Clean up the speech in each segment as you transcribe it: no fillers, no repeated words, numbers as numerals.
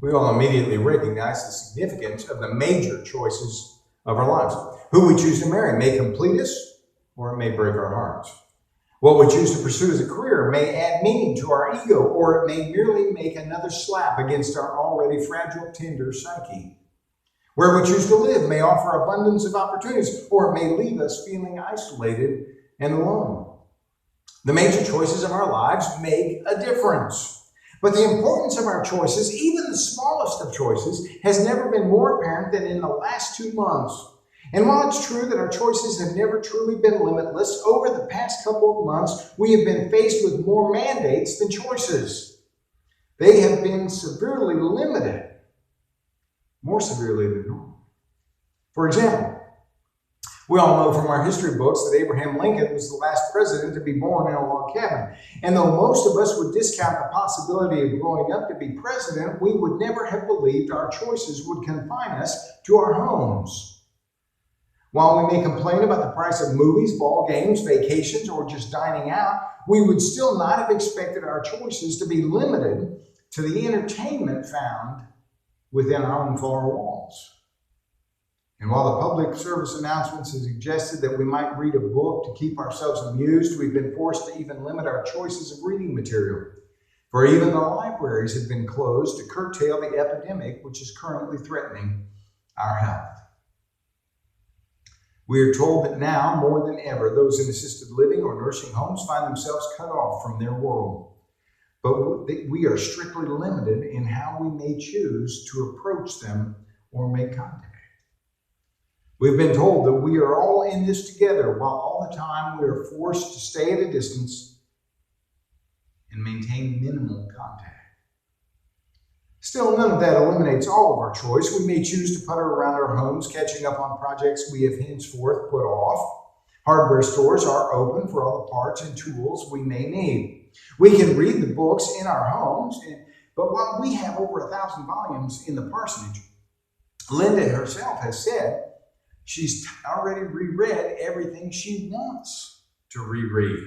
We all immediately recognize the significance of the major choices of our lives. Who we choose to marry may complete us, or it may break our hearts. What we choose to pursue as a career may add meaning to our ego, or it may merely make another slap against our already fragile, tender psyche. Where we choose to live may offer abundance of opportunities, or it may leave us feeling isolated and alone. The major choices of our lives make a difference. But the importance of our choices, even the smallest of choices, has never been more apparent than in the last 2 months. And while it's true that our choices have never truly been limitless, over the past couple of months, we have been faced with more mandates than choices. They have been severely limited, more severely than normal. For example, we all know from our history books that Abraham Lincoln was the last president to be born in a log cabin. And though most of us would discount the possibility of growing up to be president, we would never have believed our choices would confine us to our homes. While we may complain about the price of movies, ball games, vacations, or just dining out, we would still not have expected our choices to be limited to the entertainment found within our own four walls. And while the public service announcements have suggested that we might read a book to keep ourselves amused, we've been forced to even limit our choices of reading material. For even the libraries have been closed to curtail the epidemic which is currently threatening our health. We are told that now, more than ever, those in assisted living or nursing homes find themselves cut off from their world. But we are strictly limited in how we may choose to approach them or make contact. We've been told that we are all in this together, while all the time we are forced to stay at a distance and maintain minimal contact. Still, none of that eliminates all of our choice. We may choose to putter around our homes, catching up on projects we have henceforth put off. Hardware stores are open for all the parts and tools we may need. We can read the books in our homes, but while we have over 1,000 volumes in the parsonage, Linda herself has said she's already reread everything she wants to reread.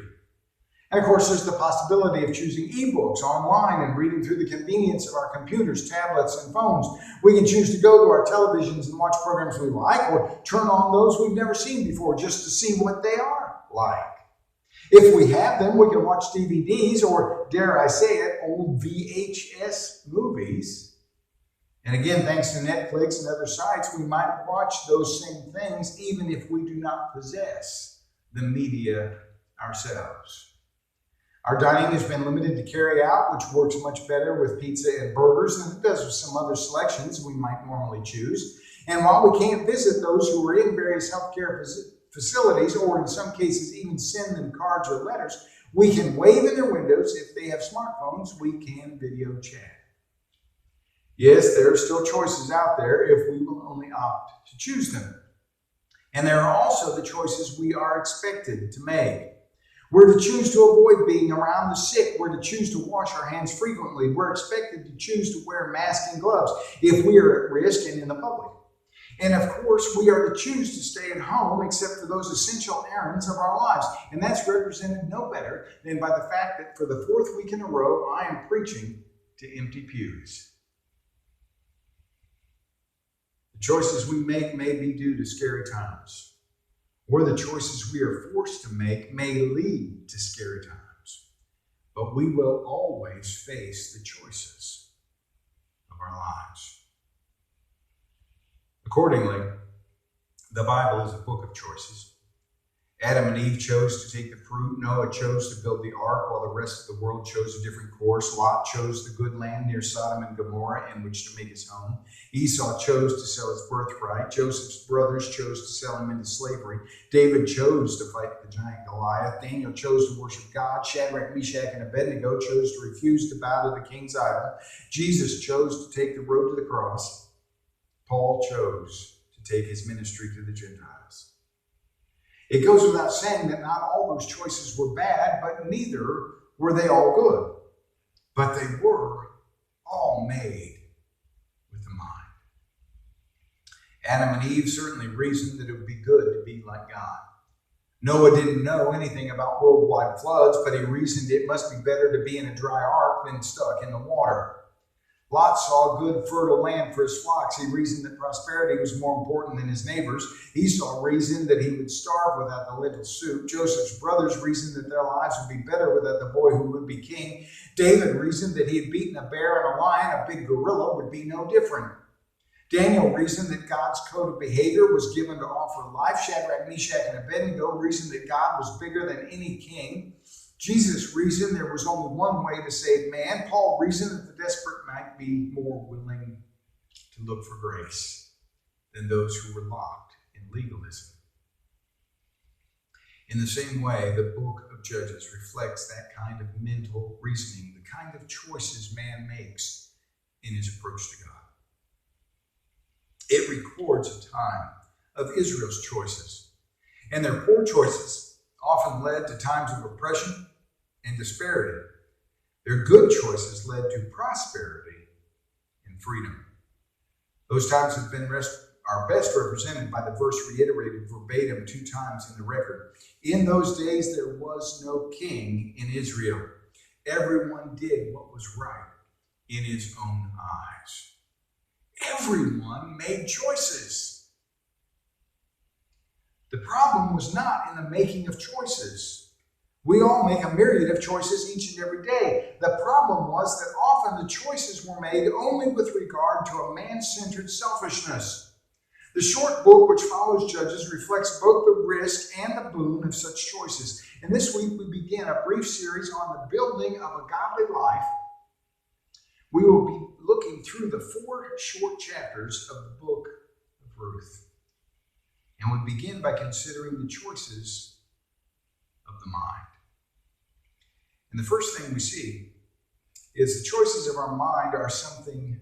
And of course, there's the possibility of choosing ebooks online and reading through the convenience of our computers, tablets, and phones. We can choose to go to our televisions and watch programs we like, or turn on those we've never seen before just to see what they are like. If we have them, we can watch DVDs, or dare I say it, old VHS movies. And again, thanks to Netflix and other sites, we might watch those same things even if we do not possess the media ourselves. Our dining has been limited to carry out, which works much better with pizza and burgers than it does with some other selections we might normally choose. And while we can't visit those who are in various healthcare facilities, or in some cases even send them cards or letters, we can wave in their windows. If they have smartphones, we can video chat. Yes, there are still choices out there if we will only opt to choose them. And there are also the choices we are expected to make. We're to choose to avoid being around the sick. We're to choose to wash our hands frequently. We're expected to choose to wear masks and gloves if we are at risk and in the public. And of course, we are to choose to stay at home except for those essential errands of our lives. And that's represented no better than by the fact that for the 4th week in a row, I am preaching to empty pews. The choices we make may be due to scary times, or the choices we are forced to make may lead to scary times. But we will always face the choices of our lives. Accordingly, the Bible is a book of choices. Adam and Eve chose to take the fruit. Noah chose to build the ark, while the rest of the world chose a different course. Lot chose the good land near Sodom and Gomorrah in which to make his home. Esau chose to sell his birthright. Joseph's brothers chose to sell him into slavery. David chose to fight the giant Goliath. Daniel chose to worship God. Shadrach, Meshach, and Abednego chose to refuse to bow to the king's idol. Jesus chose to take the road to the cross. Paul chose to take his ministry to the Gentiles. It goes without saying that not all those choices were bad, but neither were they all good. But they were all made with the mind. Adam and Eve certainly reasoned that it would be good to be like God. Noah didn't know anything about worldwide floods, but he reasoned it must be better to be in a dry ark than stuck in the water. Lot saw good fertile land for his flocks. He reasoned that prosperity was more important than his neighbors. Esau reasoned that he would starve without the lentil soup. Joseph's brothers reasoned that their lives would be better without the boy who would be king. David reasoned that he had beaten a bear and a lion. A big gorilla would be no different. Daniel reasoned that God's code of behavior was given to offer life. Shadrach, Meshach, and Abednego reasoned that God was bigger than any king. Jesus reasoned there was only one way to save man. Paul reasoned that the desperate might be more willing to look for grace than those who were locked in legalism. In the same way, the book of Judges reflects that kind of mental reasoning, the kind of choices man makes in his approach to God. It records a time of Israel's choices, and their poor choices often led to times of oppression and disparity. Their good choices led to prosperity and freedom. Those times have been are best represented by the verse reiterated verbatim 2 times in the record. In those days there was no king in Israel. Everyone did what was right in his own eyes. Everyone made choices. The problem was not in the making of choices. We all make a myriad of choices each and every day. The problem was that often the choices were made only with regard to a man-centered selfishness. The short book which follows Judges reflects both the risk and the boon of such choices. And this week we begin a brief series on the building of a godly life. We will be looking through the 4 short chapters of the book of Ruth. And we begin by considering the choices of the mind. And the first thing we see is the choices of our mind are something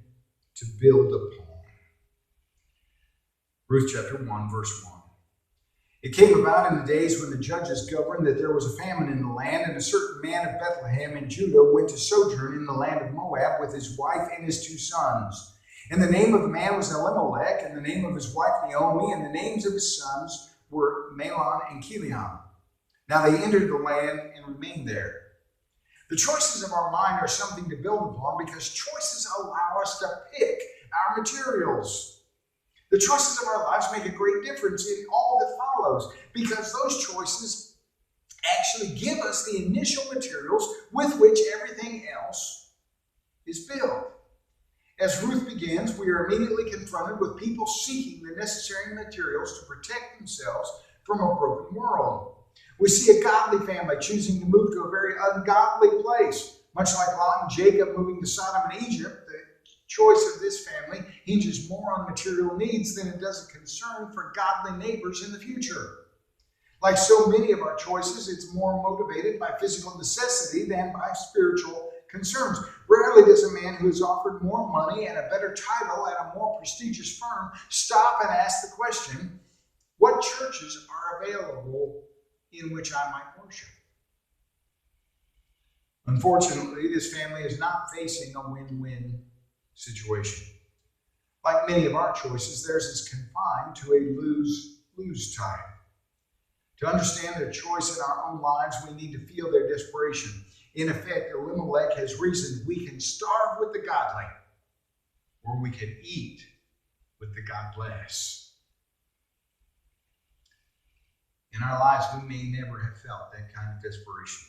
to build upon. Ruth chapter 1, verse 1. It came about in the days when the judges governed that there was a famine in the land, and a certain man of Bethlehem in Judah went to sojourn in the land of Moab with his wife and his 2 sons. And the name of the man was Elimelech, and the name of his wife Naomi, and the names of his sons were Mahlon and Chilion. Now they entered the land and remained there. The choices of our mind are something to build upon because choices allow us to pick our materials. The choices of our lives make a great difference in all that follows because those choices actually give us the initial materials with which everything else is built. As Ruth begins, we are immediately confronted with people seeking the necessary materials to protect themselves from a broken world. We see a godly family choosing to move to a very ungodly place. Much like Lot and Jacob moving to Sodom and Egypt, the choice of this family hinges more on material needs than it does a concern for godly neighbors in the future. Like so many of our choices, it's more motivated by physical necessity than by spiritual concerns. Rarely does a man who is offered more money and a better title at a more prestigious firm stop and ask the question, what churches are available in which I might worship? Unfortunately, this family is not facing a win-win situation. Like many of our choices, theirs is confined to a lose-lose type. To understand their choice in our own lives, we need to feel their desperation. In effect, Elimelech has reasoned we can starve with the godly, or we can eat with the godless. In our lives, we may never have felt that kind of desperation.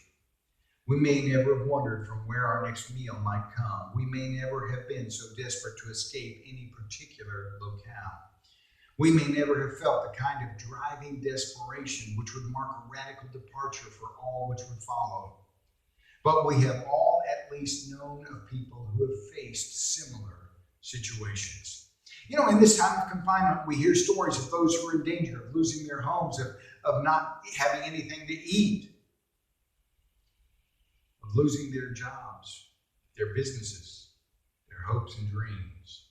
We may never have wondered from where our next meal might come. We may never have been so desperate to escape any particular locale. We may never have felt the kind of driving desperation which would mark a radical departure for all which would follow. But we have all at least known of people who have faced similar situations. You know, in this time of confinement, we hear stories of those who are in danger of losing their homes, of not having anything to eat, of losing their jobs, their businesses, their hopes and dreams.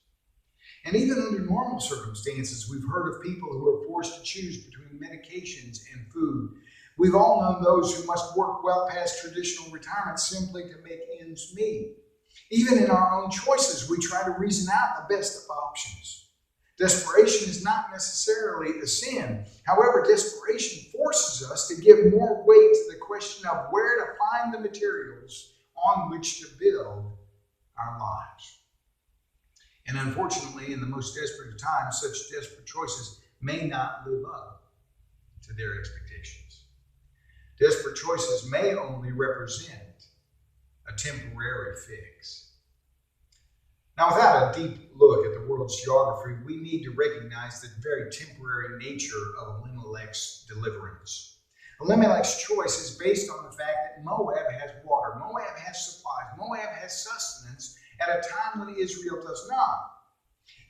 And even under normal circumstances, we've heard of people who are forced to choose between medications and food. We've all known those who must work well past traditional retirement simply to make ends meet. Even in our own choices, we try to reason out the best of options. Desperation is not necessarily a sin. However, desperation forces us to give more weight to the question of where to find the materials on which to build our lives. And unfortunately, in the most desperate of times, such desperate choices may not live up to their expectations. Desperate choices may only represent a temporary fix. Now, without a deep look at the world's geography, we need to recognize the very temporary nature of Elimelech's deliverance. Elimelech's choice is based on the fact that Moab has water, Moab has supplies, Moab has sustenance at a time when Israel does not.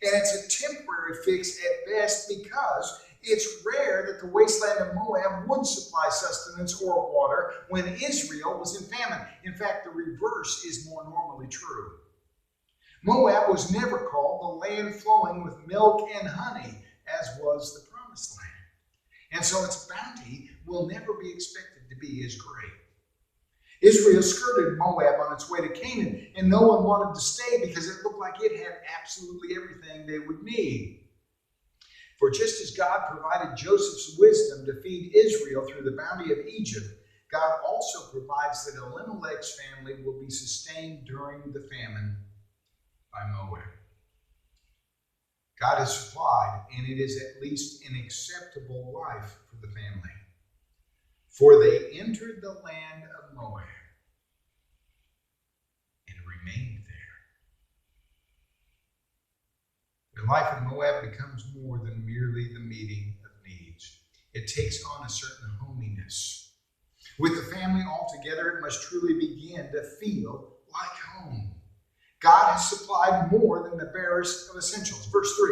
And it's a temporary fix at best because it's rare that the wasteland of Moab would supply sustenance or water when Israel was in famine. In fact, the reverse is more normally true. Moab was never called the land flowing with milk and honey, as was the promised land. And so its bounty will never be expected to be as great. Israel skirted Moab on its way to Canaan, and no one wanted to stay because it looked like it had absolutely everything they would need. For just as God provided Joseph's wisdom to feed Israel through the bounty of Egypt, God also provides that Elimelech's family will be sustained during the famine by Moab. God has supplied, and it is at least an acceptable life for the family. For they entered the land of Moab and remained there. The life of Moab becomes more than merely the meeting of needs. It takes on a certain hominess. With the family all together, it must truly begin to feel like home. God has supplied more than the barest of essentials. Verse 3.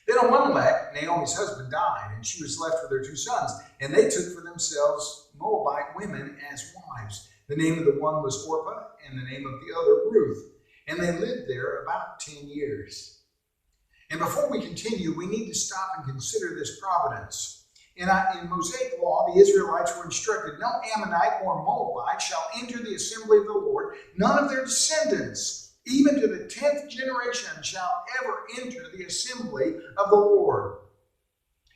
Then Elimelech, Naomi's husband, died, and she was left with her two sons. And they took for themselves Moabite women as wives. The name of the one was Orpah, and the name of the other Ruth. And they lived there about 10 years. And before we continue, we need to stop and consider this providence. In Mosaic law, the Israelites were instructed, no Ammonite or Moabite shall enter the assembly of the Lord. None of their descendants, even to the 10th generation, shall ever enter the assembly of the Lord.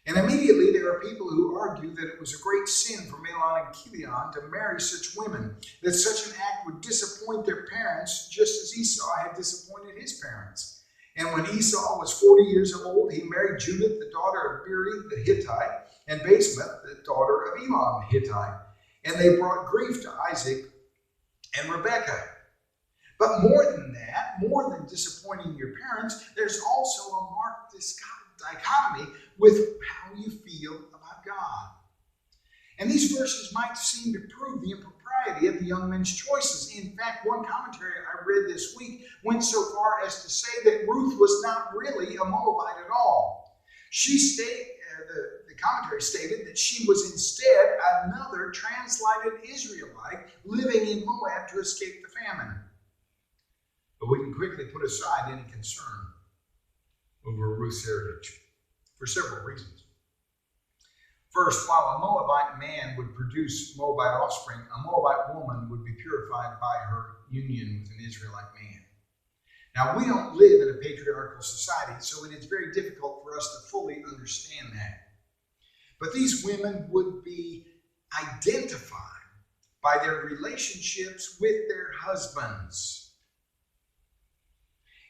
And immediately there are people who argue that it was a great sin for Mahlon and Chilion to marry such women, that such an act would disappoint their parents, just as Esau had disappointed his parents. And when Esau was 40 years old, he married Judith, the daughter of Beeri the Hittite, and Basemath, the daughter of Elon the Hittite. And they brought grief to Isaac and Rebekah. But more than that, more than disappointing your parents, there's also a marked dichotomy with how you feel about God. And these verses might seem to prove the impropriety of the young men's choices. In fact, one commentary I read this week went so far as to say that Ruth was not really a Moabite at all. The commentary stated that she was instead another translated Israelite living in Moab to escape the famine. But we can quickly put aside any concern over Ruth's heritage for several reasons. First, while a Moabite man would produce Moabite offspring, a Moabite woman would be purified by her union with an Israelite man. Now, we don't live in a patriarchal society, so it is very difficult for us to fully understand that. But these women would be identified by their relationships with their husbands.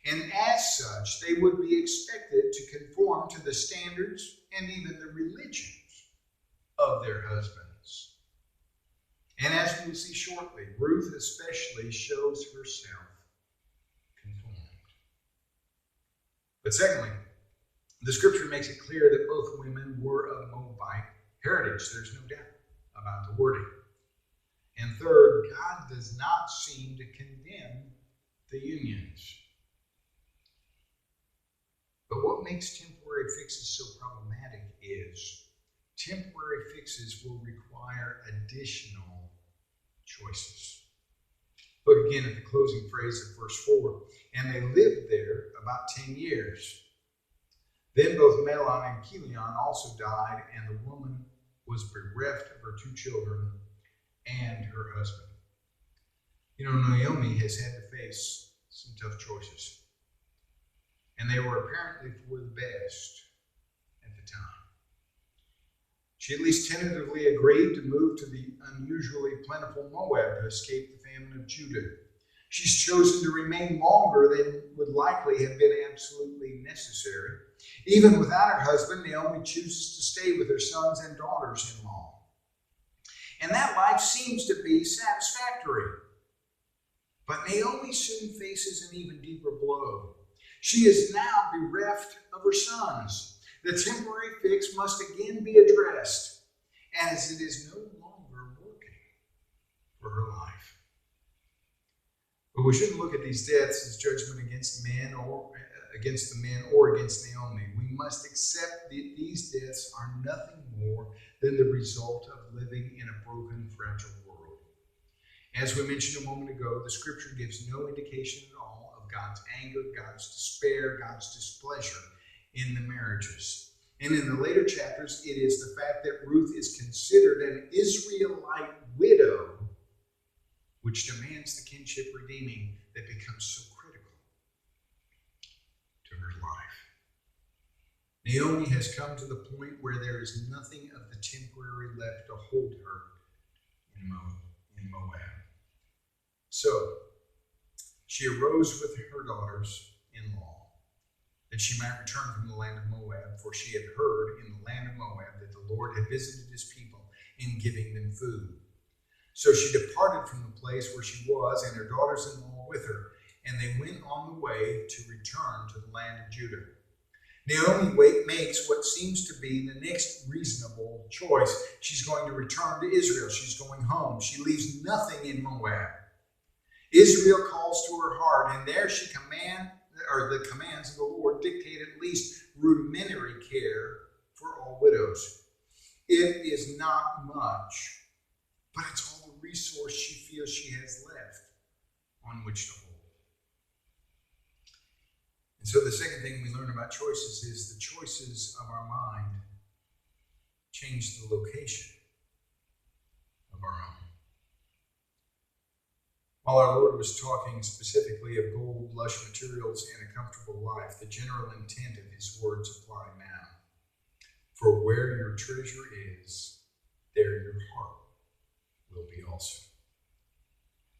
And as such, they would be expected to conform to the standards and even the religions of their husbands. And as we will see shortly, Ruth especially shows herself conformed. But secondly, the scripture makes it clear that both women were of Moabite heritage. There's no doubt about the wording. And third, God does not seem to condemn the unions. But what makes temporary fixes so problematic is temporary fixes will require additional choices. Look again at the closing phrase of verse 4. And they lived there about 10 years. Then both Mahlon and Chilion also died, and the woman was bereft of her two children and her husband. You know, Naomi has had to face some tough choices. And they were apparently for the best at the time. She at least tentatively agreed to move to the unusually plentiful Moab to escape the famine of Judah. She's chosen to remain longer than would likely have been absolutely necessary. Even without her husband, Naomi chooses to stay with her sons and daughters-in-law. And that life seems to be satisfactory. But Naomi soon faces an even deeper blow. She is now bereft of her sons. The temporary fix must again be addressed, as it is no longer working for her life. But we shouldn't look at these deaths as judgment against the men or against Naomi. We must accept that these deaths are nothing more than the result of living in a broken, fragile world. As we mentioned a moment ago, the scripture gives no indication at all of God's anger, God's despair, God's displeasure in the marriages. And in the later chapters, it is the fact that Ruth is considered an Israelite widow, which demands the kinship redeeming that becomes so critical to her life. Naomi has come to the point where there is nothing of the temporary left to hold her in Moab. So, she arose with her daughters-in-law, that she might return from the land of Moab, for she had heard in the land of Moab that the Lord had visited his people in giving them food. So she departed from the place where she was, and her daughters-in-law with her, and they went on the way to return to the land of Judah. Naomi makes what seems to be the next reasonable choice. She's going to return to Israel. She's going home. She leaves nothing in Moab. Israel calls to her heart, and there the commands of the Lord dictate at least rudimentary care for all widows. It is not much, but it's all the resource she feels she has left on which to hold. And so the second thing we learn about choices is the choices of our mind change the location of our home. While our Lord was talking specifically of gold, lush materials, and a comfortable life, the general intent of his words apply now. For where your treasure is, there your heart will be also.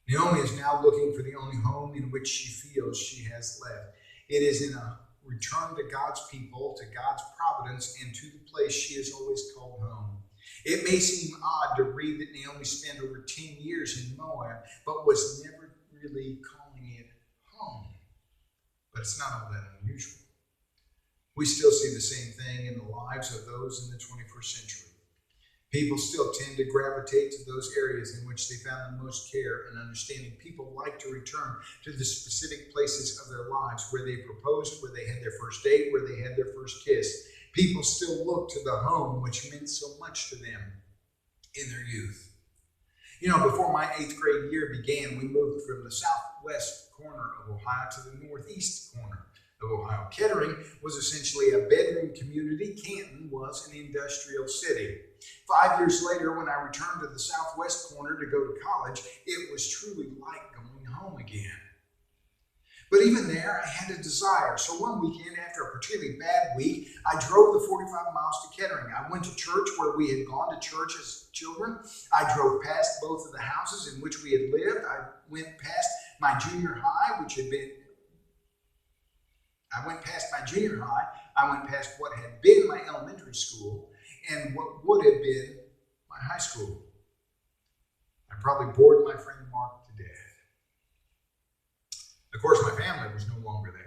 Naomi is now looking for the only home in which she feels she has left. It is in a return to God's people, to God's providence, and to the place she has always called home. It may seem odd to read that Naomi spent over 10 years in Moab, but was never really calling it home. But it's not all that unusual. We still see the same thing in the lives of those in the 21st century. People still tend to gravitate to those areas in which they found the most care and understanding. People like to return to the specific places of their lives where they proposed, where they had their first date, where they had their first kiss. People still look to the home which meant so much to them in their youth. You know, before my 8th grade year began, we moved from the southwest corner of Ohio to the northeast corner of Ohio. Kettering was essentially a bedroom community. Canton was an industrial city. 5 years later, when I returned to the southwest corner to go to college, it was truly like going home again. But even there, I had a desire. So one weekend, after a particularly bad week, I drove the 45 miles to Kettering. I went to church where we had gone to church as children. I drove past both of the houses in which we had lived. I went past my junior high, I went past what had been my elementary school and what would have been my high school. I probably bored my friend Mark to death. Of course, my family was no longer there.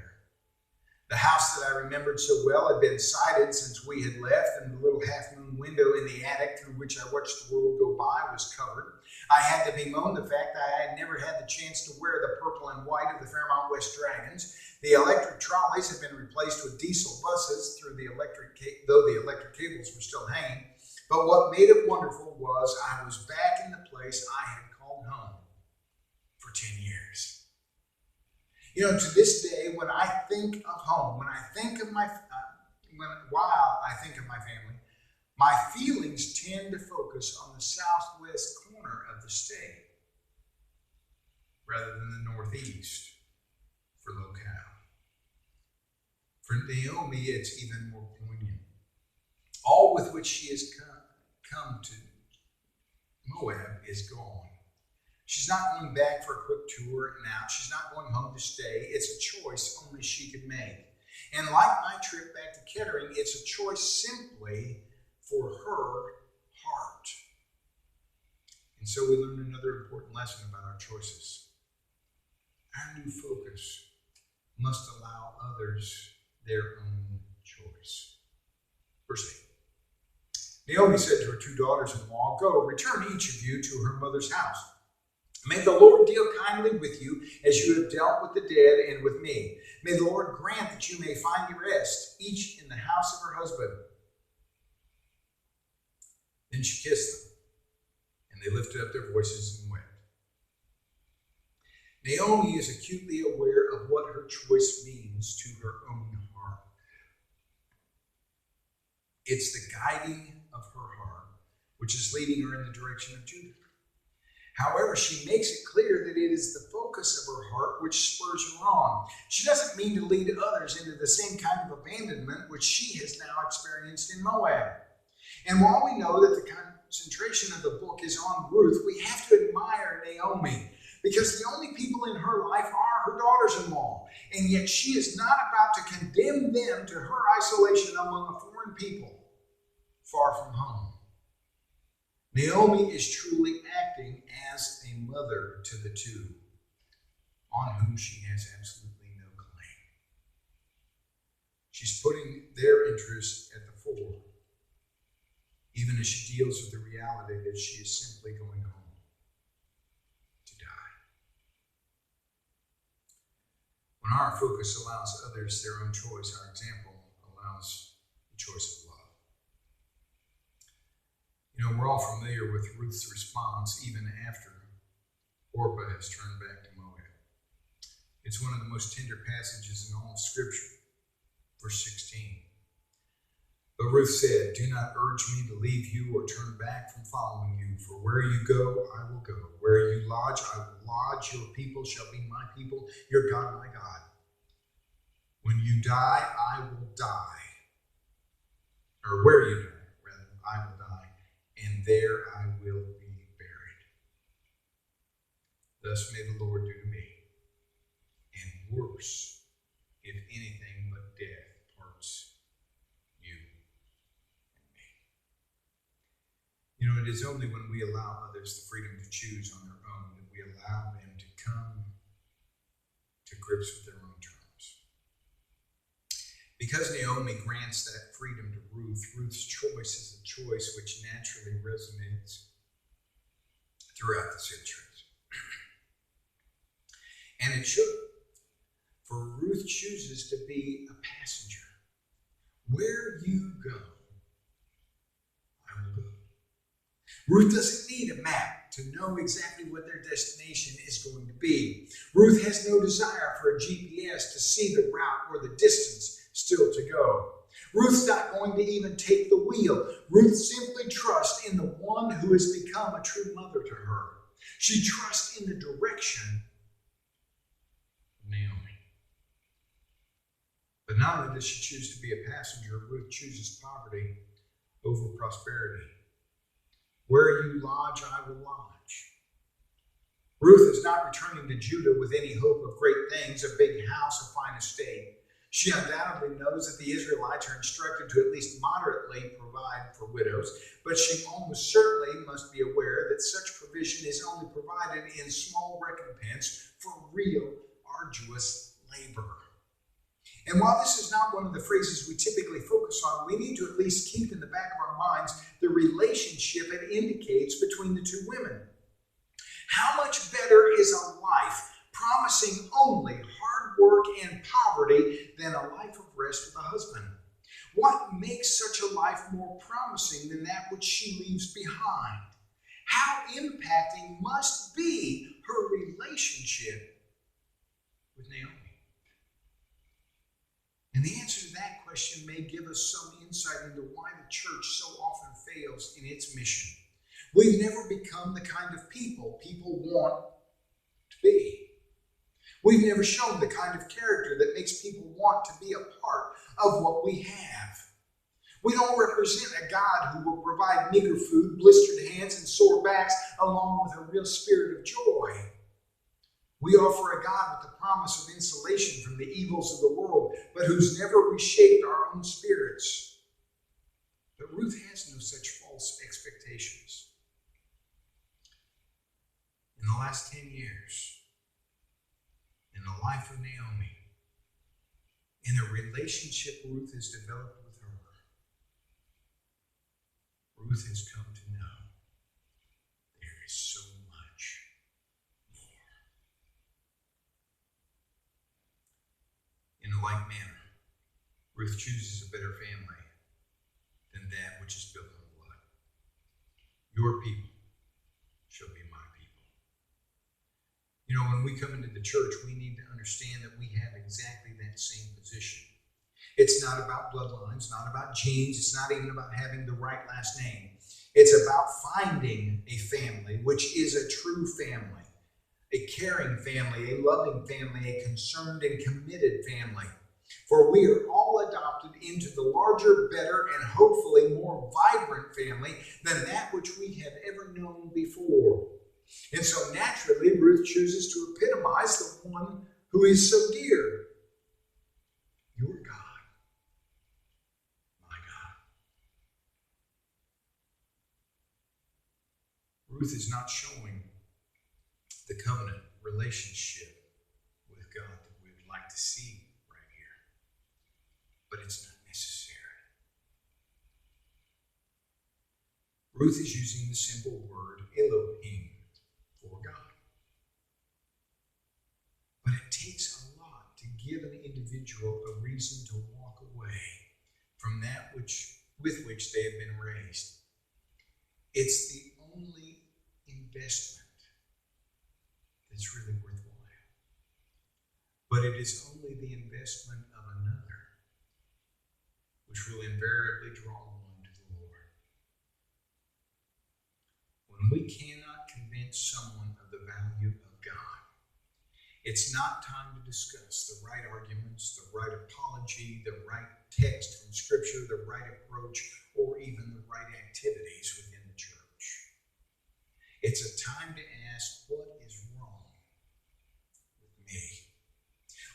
The house that I remembered so well had been sided since we had left, and the little half-moon window in the attic through which I watched the world go by was covered. I had to bemoan the fact that I had never had the chance to wear the purple and white of the Fairmont West Dragons. The electric trolleys had been replaced with diesel buses though the electric cables were still hanging. But what made it wonderful was I was back in the place I had called home for 10 years. You know, to this day, when I think of home, while I think of my family, my feelings tend to focus on the southwest corner of the state rather than the northeast for locale. For Naomi, it's even more poignant. All with which she has come to Moab is gone. She's not going back for a quick tour and out. She's not going home to stay. It's a choice only she could make. And like my trip back to Kettering, it's a choice simply for her heart. And so we learned another important lesson about our choices. Our new focus must allow others their own choice. Verse 8. Naomi said to her 2 daughters-in-law, "Go, return each of you to her mother's house. May the Lord deal kindly with you as you have dealt with the dead and with me. May the Lord grant that you may find rest, each in the house of her husband." Then she kissed them, and they lifted up their voices and wept. Naomi is acutely aware of what her choice means to her own heart. It's the guiding of her heart, which is leading her in the direction of Judah. However, she makes it clear that it is the focus of her heart which spurs her on. She doesn't mean to lead others into the same kind of abandonment which she has now experienced in Moab. And while we know that the concentration of the book is on Ruth, we have to admire Naomi, because the only people in her life are her daughters-in-law. And yet she is not about to condemn them to her isolation among a foreign people far from home. Naomi is truly acting as a mother to the 2, on whom she has absolutely no claim. She's putting their interests at the fore, even as she deals with the reality that she is simply going home to die. When our focus allows others their own choice, our example allows the choice of love. We're all familiar with Ruth's response even after Orpah has turned back to Moab. It's one of the most tender passages in all of Scripture. Verse 16. But Ruth said, "Do not urge me to leave you or turn back from following you, for where you go, I will go. Where you lodge, I will lodge. Your people shall be my people, your God, my God. When you die, I will die." Or where you die, rather, I will die. And there I will be buried. Thus may the Lord do to me, and worse, if anything but death parts you and me. It is only when we allow others the freedom to choose on their own that we allow them to come to grips with their own terms. Because Naomi grants that freedom to Ruth, Ruth's choice is a choice which naturally resonates throughout the centuries. And it should. For Ruth chooses to be a passenger. Where you go, I will go. Ruth doesn't need a map to know exactly what their destination is going to be. Ruth has no desire for a GPS to see the route or the distance still to go. Ruth's not going to even take the wheel. Ruth simply trusts in the one who has become a true mother to her. She trusts in the direction of Naomi. But not only does she choose to be a passenger, Ruth chooses poverty over prosperity. Where you lodge, I will lodge. Ruth is not returning to Judah with any hope of great things, a big house, a fine estate. She undoubtedly knows that the Israelites are instructed to at least moderately provide for widows, but she almost certainly must be aware that such provision is only provided in small recompense for real, arduous labor. And while this is not one of the phrases we typically focus on, we need to at least keep in the back of our minds the relationship it indicates between the 2 women. How much better is a life promising only hard work and poverty than a life of rest with a husband? What makes such a life more promising than that which she leaves behind? How impacting must be her relationship with Naomi? And the answer to that question may give us some insight into why the church so often fails in its mission. We've never become the kind of people want to be. We've never shown the kind of character that makes people want to be a part of what we have. We don't represent a God who will provide meager food, blistered hands, and sore backs, along with a real spirit of joy. We offer a God with the promise of insulation from the evils of the world, but who's never reshaped our own spirits. But Ruth has no such false expectations. In the last 10 years, in the life of Naomi, in a relationship Ruth has developed with her, Ruth has come to know there is so much more. In a like manner, Ruth chooses a better family than that which is built on blood. Your people shall be my people. You know, when we come into the church, we need to understand that we have exactly that same position. It's not about bloodlines, not about genes. It's not even about having the right last name. It's about finding a family, which is a true family, a caring family, a loving family, a concerned and committed family. For we are all adopted into the larger, better, and hopefully more vibrant family than that which we have ever known before. And so naturally, Ruth chooses to epitomize the one who is so dear. Your God, my God. Ruth is not showing the covenant relationship with God that we would like to see right here. But it's not necessary. Ruth is using the simple word Elohim for God. But it takes a lot to give an individual a reason to walk away from that with which they have been raised. It's the only investment that's really worthwhile. But it is only the investment of another which will invariably draw one to the Lord. When we cannot convince someone of the value of God, it's not time to discuss the right arguments, the right apology, the right text from Scripture, the right approach, or even the right activities within the church. It's a time to ask, what is wrong with me?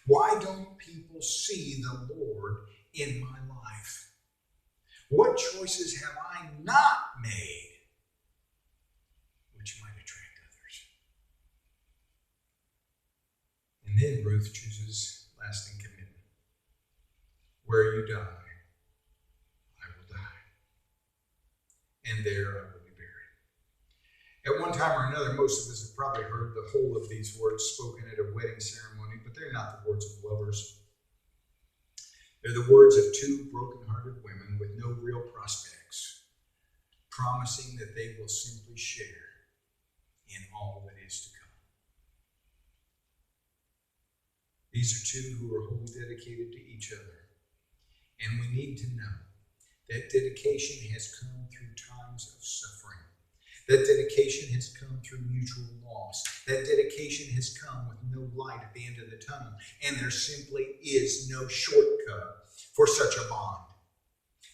Why don't people see the Lord in my life? What choices have I not made which might attract others? And then Ruth chooses lasting commitment. Where you die, I will die. And there I will be buried. At one time or another, most of us have probably heard the whole of these words spoken at a wedding ceremony, but they're not the words of lovers. They're the words of two broken-hearted women with no real prospects, promising that they will simply share in all that is to come. These are two who are wholly dedicated to each other. And we need to know that dedication has come through times of suffering. That dedication has come through mutual loss. That dedication has come with no light at the end of the tunnel. And there simply is no shortcut for such a bond.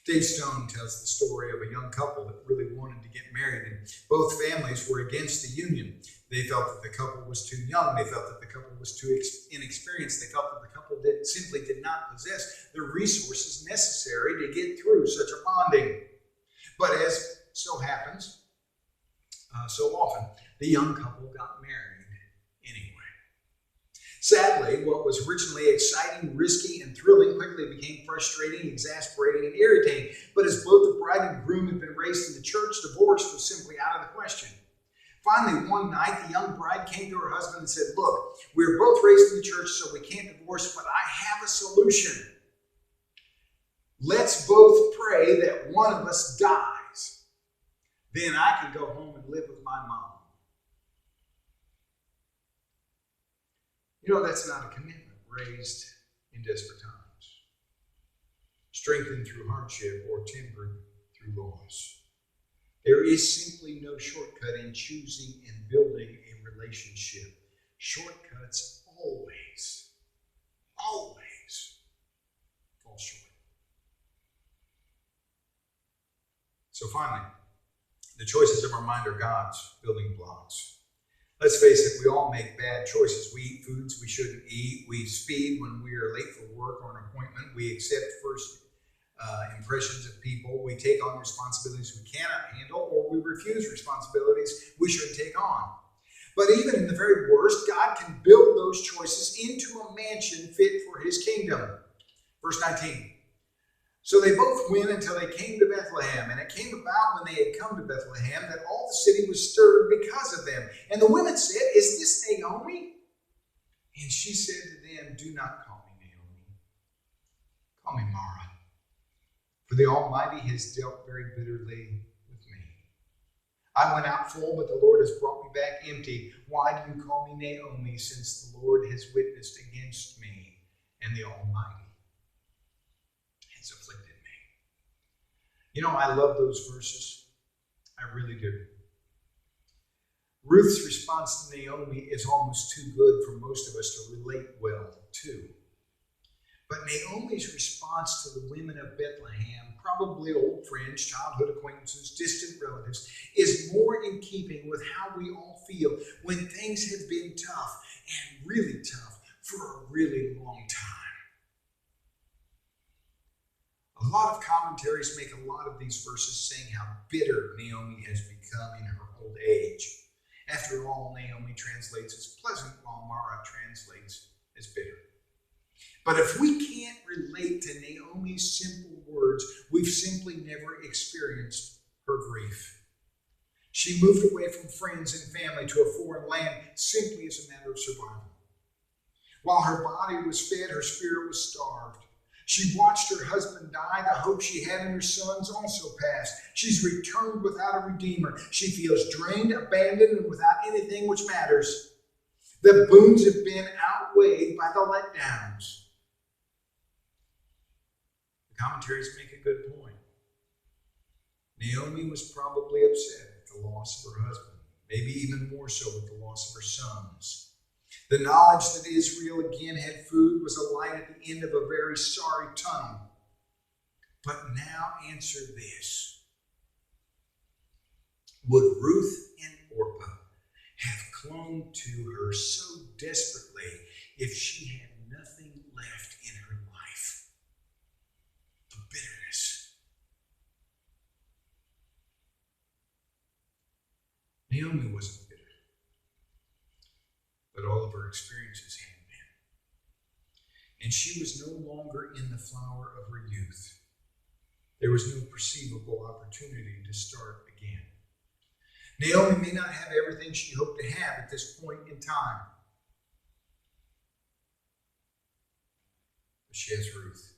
Dave Stone tells the story of a young couple that really wanted to get married, and both families were against the union. They felt that the couple was too young. They felt that the couple was too inexperienced. They felt that the couple simply did not possess the resources necessary to get through such a bonding. But as so happens, so often, the young couple got married anyway. Sadly, what was originally exciting, risky, and thrilling quickly became frustrating, exasperating, and irritating. But as both the bride and groom had been raised in the church, divorce was simply out of the question. Finally, one night, the young bride came to her husband and said, "Look, we were both raised in the church, so we can't divorce, but I have a solution. Let's both pray that one of us dies. Then I can go home and live with my mom." You know, that's not a commitment raised in desperate times, strengthened through hardship or tempered through loss. There is simply no shortcut in choosing and building a relationship. Shortcuts always fall short. So finally, the choices of our mind are God's building blocks. Let's face it, we all make bad choices. We eat foods we shouldn't eat. We speed when we are late for work or an appointment. We accept first impressions of people. We take on responsibilities we cannot handle, or we refuse responsibilities we should take on. But even in the very worst, God can build those choices into a mansion fit for his kingdom. Verse 19. So they both went until they came to Bethlehem. And it came about when they had come to Bethlehem that all the city was stirred because of them. And the women said, "Is this Naomi?" And she said to them, "Do not call me Naomi. Call me Mara. For the Almighty has dealt very bitterly with me. I went out full, but the Lord has brought me back empty. Why do you call me Naomi, since the Lord has witnessed against me, and the Almighty has afflicted me?" You know, I love those verses. I really do. Ruth's response to Naomi is almost too good for most of us to relate well to. But Naomi's response to the women of Bethlehem, probably old friends, childhood acquaintances, distant relatives, is more in keeping with how we all feel when things have been tough, and really tough, for a really long time. A lot of commentaries make a lot of these verses saying how bitter Naomi has become in her old age. After all, Naomi translates as pleasant, while Mara translates as bitter. But if we can't relate to Naomi's simple words, we've simply never experienced her grief. She moved away from friends and family to a foreign land simply as a matter of survival. While her body was fed, her spirit was starved. She watched her husband die. The hope she had in her sons also passed. She's returned without a redeemer. She feels drained, abandoned, and without anything which matters. The boons have been outweighed by the letdowns. The commentaries make a good point. Naomi was probably upset at the loss of her husband, maybe even more so with the loss of her sons. The knowledge that Israel again had food was a light at the end of a very sorry tunnel. But now answer this. Would Ruth and Orpah have clung to her so desperately if she had nothing left in her life? The bitterness. Naomi wasn't bitter, but all of her experiences had been. And she was no longer in the flower of her youth. There was no perceivable opportunity to start again. Naomi may not have everything she hoped to have at this point in time, but she has Ruth,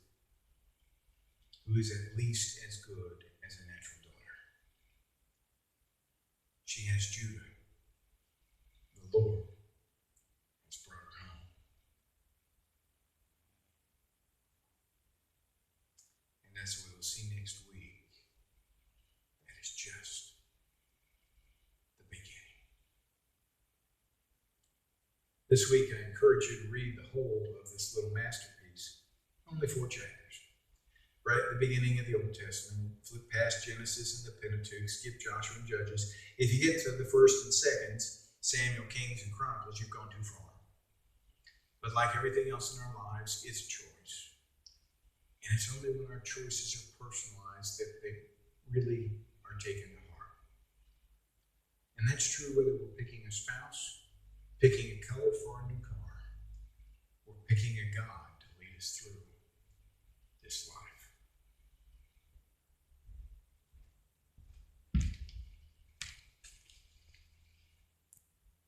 who is at least as good as a natural daughter. She has Judah, the Lord has brought her home. And that's what we'll see next week. That is just the beginning. This week I encourage you to read the whole of this little masterpiece. Only 4 chapters. Right at the beginning of the Old Testament, flip past Genesis and the Pentateuch, skip Joshua and Judges. If you get to the 1st and 2nd, Samuel, Kings, and Chronicles, you've gone too far. But like everything else in our lives, it's a choice. And it's only when our choices are personalized that they really are taken to heart. And that's true whether we're picking a spouse, picking a color for our new car, or picking a God to lead us through this life.